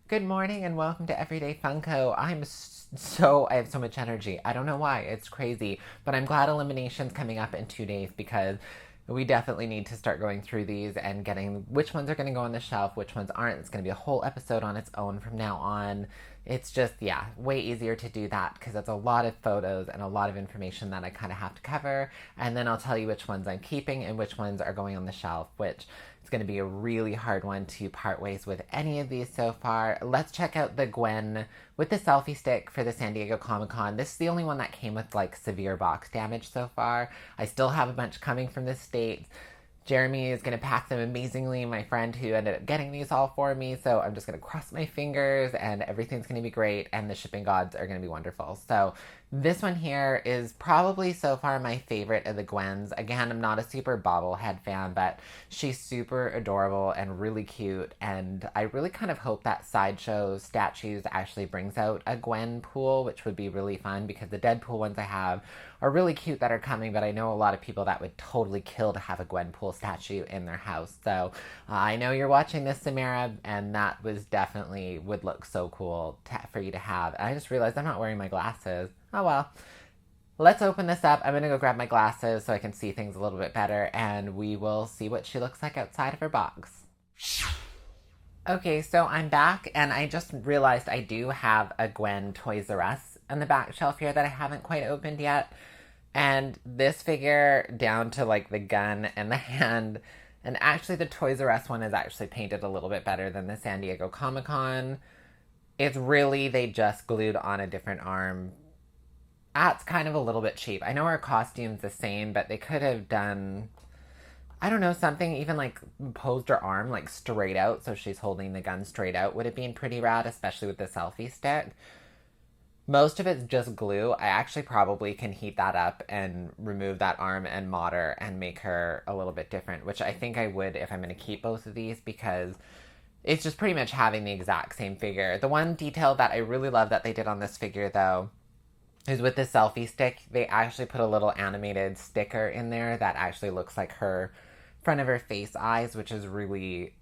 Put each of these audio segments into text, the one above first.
Good morning and welcome to Everyday Funko. I have so much energy. I don't know why, it's crazy, but I'm glad elimination's coming up in 2 days because we definitely need to start going through these and getting which ones are going to go on the shelf, which ones aren't. It's going to be a whole episode on its own from now on. It's just, yeah, way easier to do that because it's a lot of photos and a lot of information that I kind of have to cover. And then I'll tell you which ones I'm keeping and which ones are going on the shelf, which it's going to be a really hard one to part ways with any of these so far. Let's check out the Gwen with the selfie stick for the San Diego Comic-Con. This is the only one that came with like severe box damage so far. I still have a bunch coming from the States. Jeremy is going to pack them amazingly, my friend who ended up getting these all for me. So I'm just going to cross my fingers and everything's going to be great and the shipping gods are going to be wonderful. So this one here is probably so far my favorite of the Gwens. Again, I'm not a super bobblehead fan, but she's super adorable and really cute. And I really kind of hope that Sideshow Statues actually brings out a Gwenpool, which would be really fun because the Deadpool ones I have are really cute that are coming, but I know a lot of people that would totally kill to have a Gwenpool statue in their house. So I know you're watching this, Samara, and that was definitely would look so cool for you to have. And I just realized I'm not wearing my glasses. Oh well. Let's open this up. I'm going to go grab my glasses so I can see things a little bit better, and we will see what she looks like outside of her box. Okay, so I'm back, and I just realized I do have a Gwen Toys R Us on the back shelf here that I haven't quite opened yet. And this figure, down to like the gun and the hand, and actually the Toys R Us one is actually painted a little bit better than the San Diego Comic-Con. It's really, they just glued on a different arm. That's kind of a little bit cheap. I know her costume's the same, but they could have done, I don't know, something even like posed her arm like straight out so she's holding the gun straight out would have been pretty rad, especially with the selfie stick. Most of it's just glue. I actually probably can heat that up and remove that arm and mod her and make her a little bit different, which I think I would if I'm going to keep both of these because it's just pretty much having the exact same figure. The one detail that I really love that they did on this figure, though, is with the selfie stick, they actually put a little animated sticker in there that actually looks like her front of her face eyes, which is really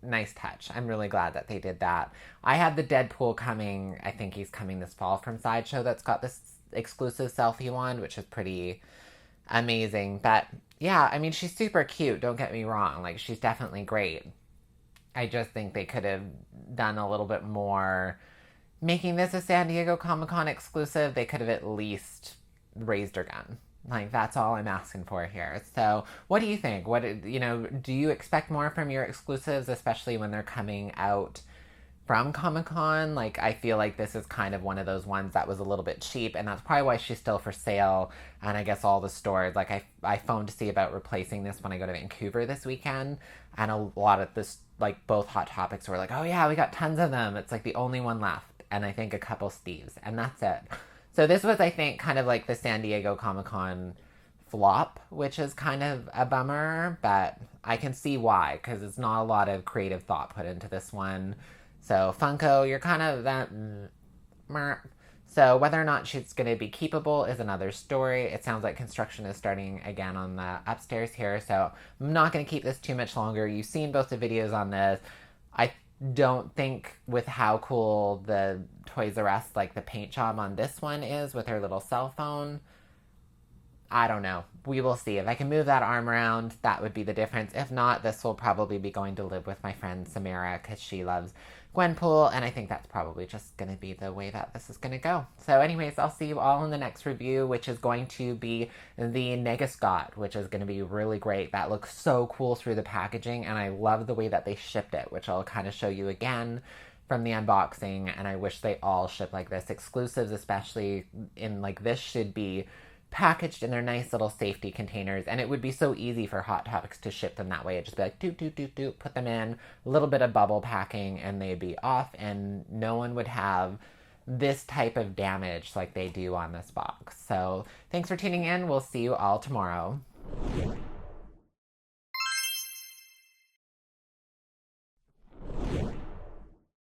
nice touch. I'm really glad that they did that. I have the Deadpool coming, I think he's coming this fall from Sideshow that's got this exclusive selfie one, which is pretty amazing. But yeah, I mean, she's super cute, don't get me wrong. Like, she's definitely great. I just think they could have done a little bit more making this a San Diego Comic-Con exclusive. They could have at least raised her gun. Like, that's all I'm asking for here. So, what do you think? Do you expect more from your exclusives, especially when they're coming out from Comic-Con? Like, I feel like this is kind of one of those ones that was a little bit cheap, and that's probably why she's still for sale. And I guess all the stores, like, I phoned to see about replacing this when I go to Vancouver this weekend, and a lot of this, like, both Hot Topics were like, oh yeah, we got tons of them. It's like the only one left. And I think a couple Steves, and that's it. So this was, I think, kind of like the San Diego Comic-Con flop, which is kind of a bummer, but I can see why, because it's not a lot of creative thought put into this one. So Funko, you're kind of that... So whether or not she's going to be keepable is another story. It sounds like construction is starting again on the upstairs here, so I'm not going to keep this too much longer. You've seen both the videos on this. I don't think with how cool the Toys R Us, like the paint job on this one is with her little cell phone, I don't know. We will see. If I can move that arm around, that would be the difference. If not, this will probably be going to live with my friend Samara because she loves Gwenpool, and I think that's probably just going to be the way that this is going to go. So anyways, I'll see you all in the next review, which is going to be the Mega Scott, which is going to be really great. That looks so cool through the packaging, and I love the way that they shipped it, which I'll kind of show you again from the unboxing, and I wish they all ship like this. Exclusives, especially in like this, should be packaged in their nice little safety containers, and it would be so easy for Hot Topics to ship them that way. It'd just be like, doot, doot, doot, doot, put them in, a little bit of bubble packing, and they'd be off, and no one would have this type of damage like they do on this box. So, thanks for tuning in. We'll see you all tomorrow.